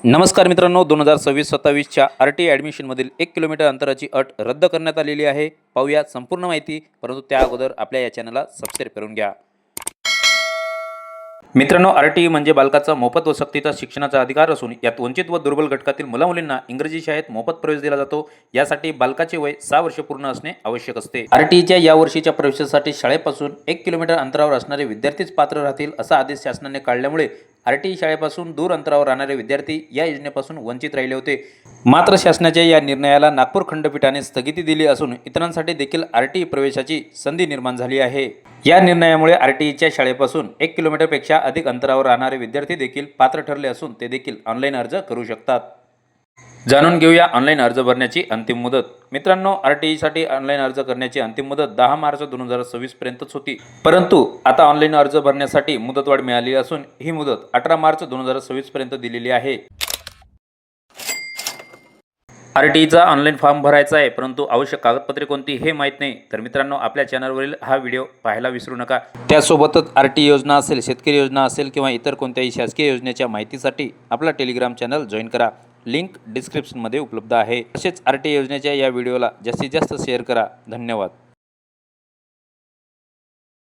नमस्कार मित्रांनो, 2026-27च्या RTI ॲडमिशनमधील 1 kilometre अंतराची अट रद्द करण्यात आलेली आहे. पाहूया संपूर्ण माहिती, परंतु त्या अगोदर आपल्या या चॅनलला सबस्क्राईब करून घ्या. मित्रांनो, RTI म्हणजे बालकाचा मोफत व सक्तीचा शिक्षणाचा अधिकार असून यात वंचित व दुर्बल घटकातील मुलामुलींना इंग्रजी शाळेत मोफत प्रवेश दिला जातो. यासाठी बालकाचे वय 6 वर्षे पूर्ण असणे आवश्यक असते. RTIच्या या वर्षीच्या प्रवेशासाठी शाळेपासून 1 किलोमीटर अंतरावर असणारे विद्यार्थीच पात्र राहतील असा आदेश शासनाने काढल्यामुळे RTI शाळेपासून दूर अंतरावर राहणारे विद्यार्थी या योजनेपासून वंचित राहिले होते. मात्र शासनाच्या या निर्णयाला नागपूर खंडपीठाने स्थगिती दिली असून इतरांसाठी देखील RTI प्रवेशाची संधी निर्माण झाली आहे. या निर्णयामुळे RTIच्या शाळेपासून 1 किलोमीटरपेक्षा अधिक अंतरावर राहणारे विद्यार्थी देखील पात्र ठरले असून ते देखील ऑनलाईन अर्ज करू शकतात. जाणून घेऊया ऑनलाईन अर्ज भरण्याची अंतिम मुदत. मित्रांनो, RTIसाठी ऑनलाईन अर्ज करण्याची अंतिम मुदत 10 मार्च 2026 पर्यंतच होती, परंतु आता ऑनलाईन अर्ज भरण्यासाठी मुदतवाढ मिळाली असून ही मुदत 18 मार्च 2026 पर्यंत दिलेली आहे. RTIचा ऑनलाईन फॉर्म भरायचा आहे, परंतु आवश्यक कागदपत्रे कोणती हे माहीत नाही, तर मित्रांनो आपल्या चॅनलवरील हा व्हिडिओ पाहायला विसरू नका. त्यासोबतच RTI योजना असेल, शेतकरी योजना असेल किंवा इतर कोणत्याही शासकीय योजनेच्या माहितीसाठी आपला टेलिग्राम चॅनल जॉईन करा. लिंक डिस्क्रिप्शनमध्ये उपलब्ध आहे. तसेच RTI योजनेच्या या व्हिडिओला जास्तीत जास्त शेअर करा. धन्यवाद.